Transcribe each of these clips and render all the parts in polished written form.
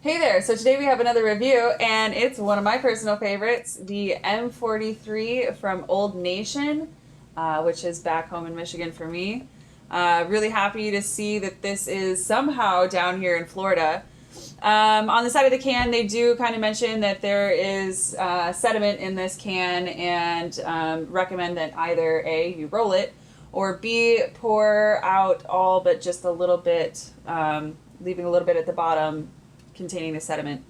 Hey there, so today we have another review, and it's one of my personal favorites, the M-43 from Old Nation, which is back home in Michigan for me. Really happy to see that this is somehow down here in Florida. On the side of the can, they do kind of mention that there is sediment in this can and recommend that either A, you roll it, or B, pour out all but just a little bit, leaving a little bit at the bottom containing the sediment.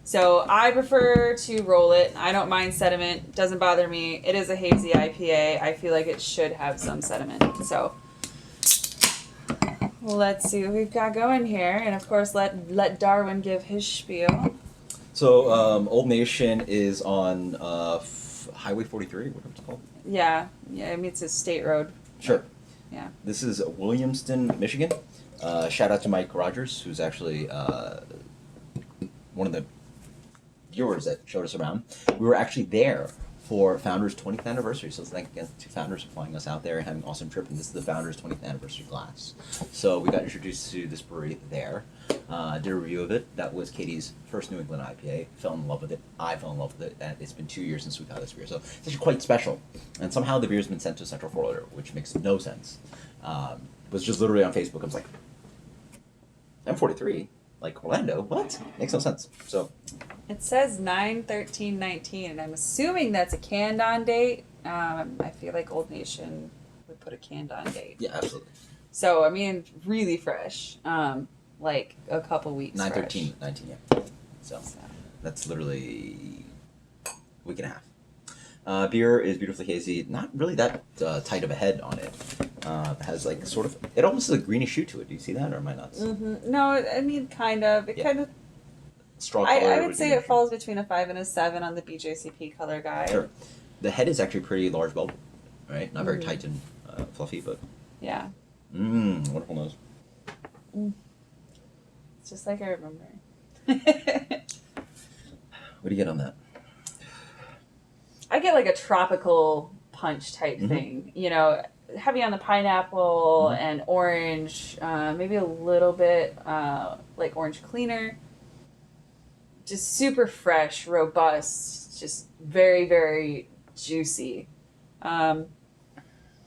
So I prefer to roll it. I don't mind sediment. Doesn't bother me. It is a hazy IPA. I feel like it should have some sediment. So let's see what we've got going here. And of course, let Darwin give his spiel. So Old Nation is on Highway 43, whatever it's called. Yeah. I mean, it's a state road. Sure. Yeah. This is Williamston, Michigan. Shout out to Mike Rogers, who's actually one of the viewers that showed us around. We were actually there for Founders' 20th anniversary, so thank again to Founders for flying us out there and having an awesome trip. And this is the Founders' 20th anniversary glass. So we got introduced to this brewery there. Did a review of it. That was Katie's first New England IPA. Fell in love with it. I fell in love with it. And it's been 2 years since we've had this beer. So it's actually quite special. And somehow the beer's been sent to Central Florida, which makes no sense. Was just literally on Facebook. I was like, M43? Like Orlando? What? Makes no sense. So It says 9/13/19, and I'm assuming that's a canned on date. I feel like Old Nation would put a canned on date. yeah, absolutely. So, I mean, really fresh. Like a couple weeks 9/13/19, yeah. So fresh. So. that's literally a week and a half. Beer is beautifully hazy. Not really that tight of a head on it. It has like sort of, it almost has a greenish hue to it. Do you see that, or am I nuts? Mm-hmm. No, I mean, kind of. It Yeah. kind of. Straw color. I would say it falls between a 5 and a 7 on the BJCP color guide. Sure. The head is actually pretty large bulb, right? Not very Mhm. tight and fluffy, but Yeah. wonderful nose. It's just like I remember. What do you get on that? I get like a tropical punch type thing, you know, heavy on the pineapple and orange, maybe a little bit like orange cleaner. Just super fresh, robust, just very, very juicy. I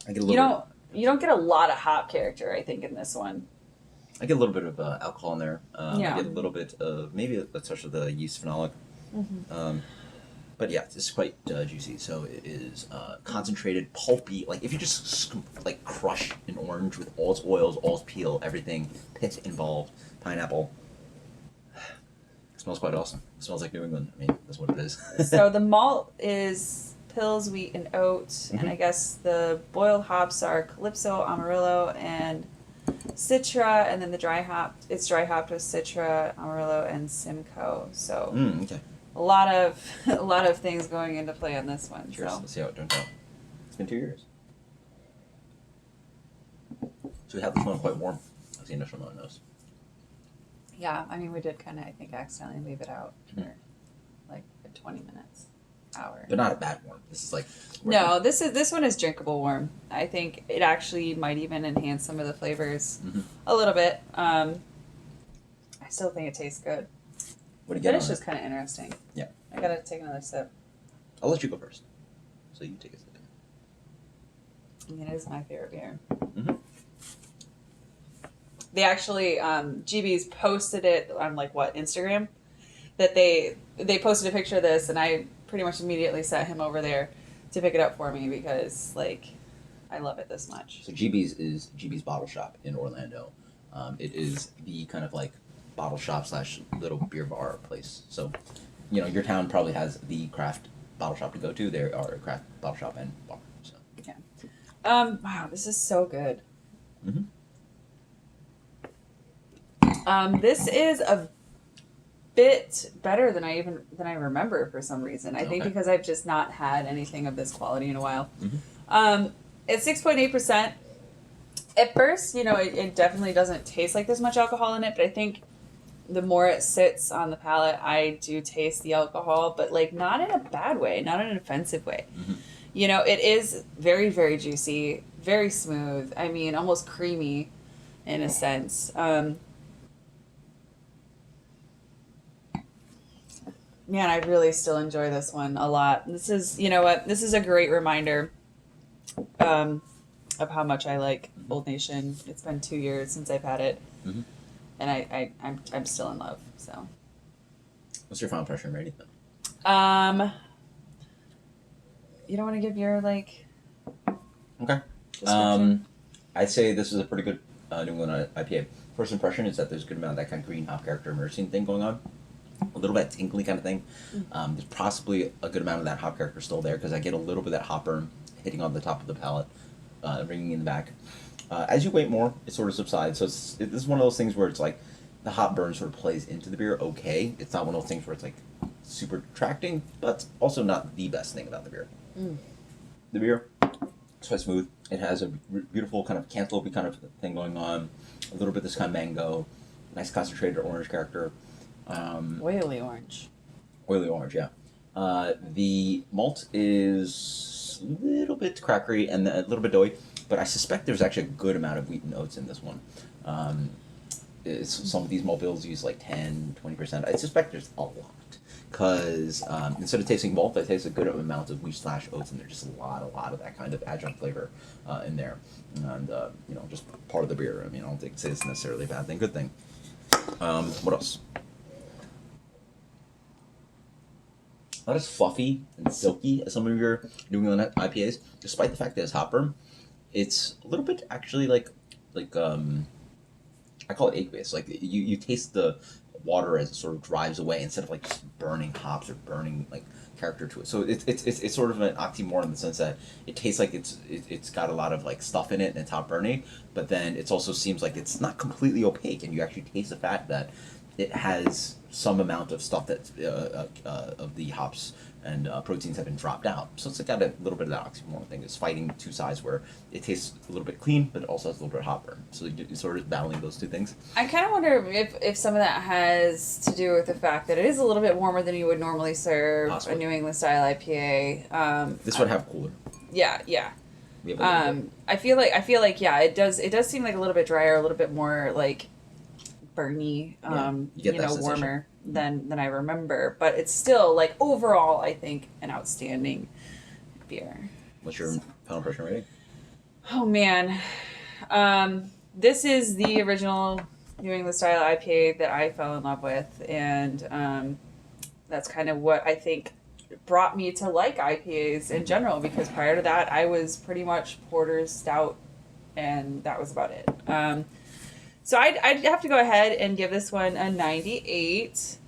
get a little. You don't get a lot of hop character, I think, in this one. I get a little bit of alcohol in there. Yeah. I get a little bit of maybe a touch of the yeast phenolic. But yeah, it's quite juicy. So it is concentrated, pulpy. Like if you just like crush an orange with all its oils, all its peel, everything, pit involved, pineapple. It smells quite awesome. It smells like New England. I mean, that's what it is. So the malt is Pils, wheat, and oat, and I guess the boiled hops are Calypso, Amarillo, and Citra, and then the dry hopped. It's dry hopped with Citra, Amarillo, and Simcoe. So Okay. a lot of things going into play on this one. Cheers. So Let's see how it turns out. It's been 2 years. So we have this one quite warm. That's the initial nose. yeah, I mean we did kind of I think accidentally leave it out for like 20 minutes, hour. But not a bad warm. This is like. No, this one is drinkable warm. I think it actually might even enhance some of the flavors a little bit. I still think it tastes good. What do you The get on finish is it? kind of interesting. Yeah. I gotta take another sip. I'll let you go first. So you take a sip. I mean, it is my favorite beer. Mm-hmm. They actually, GB's posted it on like what, Instagram? That they posted a picture of this, and I pretty much immediately sent him over there to pick it up for me because like I love it this much. So GB's is GB's Bottle Shop in Orlando. It is the kind of like bottle shop / little beer bar place. So, you know, your town probably has the craft bottle shop to go to. There are a craft bottle shop and bar. So. Yeah. Wow, this is so good. This is a bit better than I remember for some reason. I think Okay. because I've just not had anything of this quality in a while. It's 6.8%. At first, you know, it definitely doesn't taste like there's much alcohol in it, but I think the more it sits on the palate, I do taste the alcohol, but like not in a bad way, not in an offensive way. You know, it is very, very juicy, very smooth. I mean, almost creamy in a sense. Man, I really still enjoy this one a lot. This is, you know what? This is a great reminder of how much I like Old Nation. It's been 2 years since I've had it, Mm-hmm. and I'm still in love. So, What's your final impression rating? you don't want to give your like Okay. description? I'd say this is a pretty good New England IPA. First impression is that there's a good amount of that kind of green hop character immersing thing going on. A little bit tinkly kind of thing. There's possibly a good amount of that hop character still there because I get a little bit of that hop burn hitting on the top of the palate, ringing in the back. As you wait more, it sort of subsides. So this is one of those things where it's like the hop burn sort of plays into the beer okay. It's not one of those things where it's like super detracting, but also not the best thing about the beer. The beer is quite smooth. It has a beautiful kind of cantaloupe kind of thing going on. A little bit of this kind of mango, nice concentrated orange character. Oily orange. Oily orange, yeah. The malt is a little bit crackery and a little bit doughy, but I suspect there's actually a good amount of wheat and oats in this one. Some of these malt bills use like 10, 20%. I suspect there's a lot. Because instead of tasting malt, I taste a good amount of wheat/oats, and there's just a lot of that kind of adjunct flavor in there, and just part of the beer. I mean, I don't think it's necessarily a bad thing, good thing. What else? Not as fluffy and silky as some of your New England IPAs, despite the fact that it's hop burn. It's a little bit actually like I call it aqueous. Like you taste the water as it sort of drives away instead of like just burning hops or burning like character to it. So it's sort of an oxymoron in the sense that it tastes like it's got a lot of like stuff in it and it's hot burning, but then it also seems like it's not completely opaque, and you actually taste the fact that it has some amount of stuff that of the hops and proteins have been dropped out. So it's got a little bit of that oxymoron thing. It's fighting two sides where it tastes a little bit clean, but it also has a little bit of hop burn. So you're sort of battling those two things. I kind of wonder if some of that has to do with the fact that it is a little bit warmer than you would normally serve Possibly. a New England style IPA. This would have cooler. Yeah. We have a little bit. I feel like yeah, it does seem like a little bit drier, a little bit more like burny, you get that sensation. warmer than I remember, but it's still like overall I think an outstanding beer. What's your final impression rating? Oh man. This is the original New England style IPA that I fell in love with, and that's kind of what I think brought me to like IPAs in general, because prior to that I was pretty much porter, stout, and that was about it. So I'd have to go ahead and give this one a 98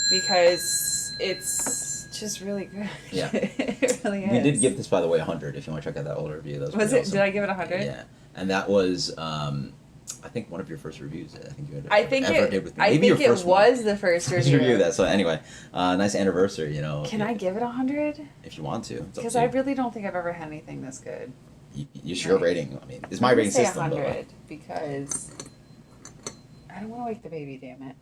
because it's just really good. Yeah. It really is. We did give this, by the way, 100. If you want to check out that older review, that Was pretty it? awesome. Did I give it 100? Yeah, and that was I think one of your first reviews. I think you I think ever it. did with me. I Maybe think your it first one. was the first First review. review of that. So anyway, nice anniversary. Can I give it 100? If you want to. Because I really don't think I've ever had anything this good. It's your rating. I mean, it's my I'm gonna rating say system. 100 because I don't want to wake the baby. Damn it.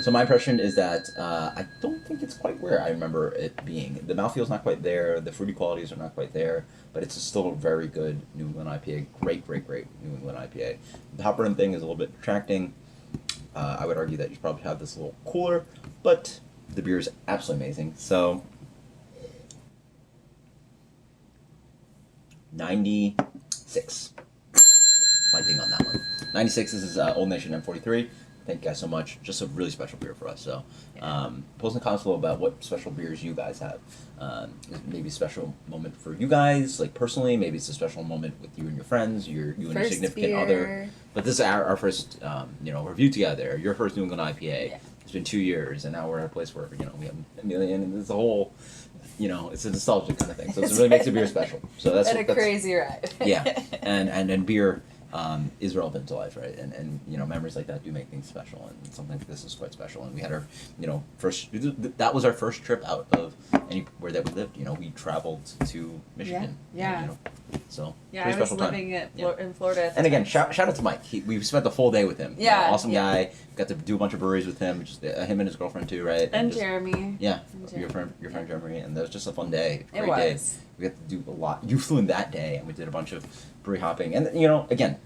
So my impression is that I don't think it's quite where I remember it being. The mouthfeel's not quite there. The fruity qualities are not quite there. But it's still a very good New England IPA. Great New England IPA. The hop burn thing is a little bit detracting. I would argue that you probably have this a little cooler, but the beer is absolutely amazing. So 96. Lighting on that one. 96. This is Old Nation M-43. Thank you guys so much. Just a really special beer for us. So, post in the comments below about what special beers you guys have. Maybe a special moment for you guys, like personally. Maybe it's a special moment with you and your friends, you and your significant other. But this is our first, review together. Your first New England IPA. Yeah. It's been 2 years, and now we're at a place where we have a million, and it's a whole. It's a nostalgic kind of thing. So it really makes a beer special. So that's crazy ride. Yeah, and beer is relevant to life, right? And memories like that do make things special, and something like this is quite special. And we had our first. That was our first trip out of anywhere that we lived. We traveled to Michigan. Yeah. So yeah, I was living in Florida. At the and again, time. shout out to Mike. We spent the full day with him. Yeah, awesome guy. Got to do a bunch of breweries with him. Just him and his girlfriend too, right? And Jeremy. Yeah, your friend Jeremy, and that was just a fun day. It Great was. day. We got to do a lot. You flew in that day, and we did a bunch of brewery hopping. And again,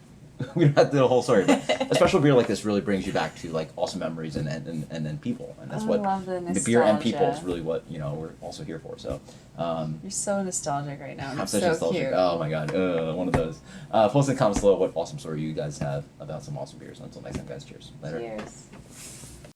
we don't have to do the whole story. But a special beer like this really brings you back to like awesome memories and then people, and that's I what love the beer and people is nostalgia. really what we're also here for. So. You're so nostalgic right now. And I'm it's such so nostalgic. cute. Oh my god, one of those. Post in the comments below what awesome story you guys have about some awesome beers. Until next time, guys. Cheers. Later. Cheers.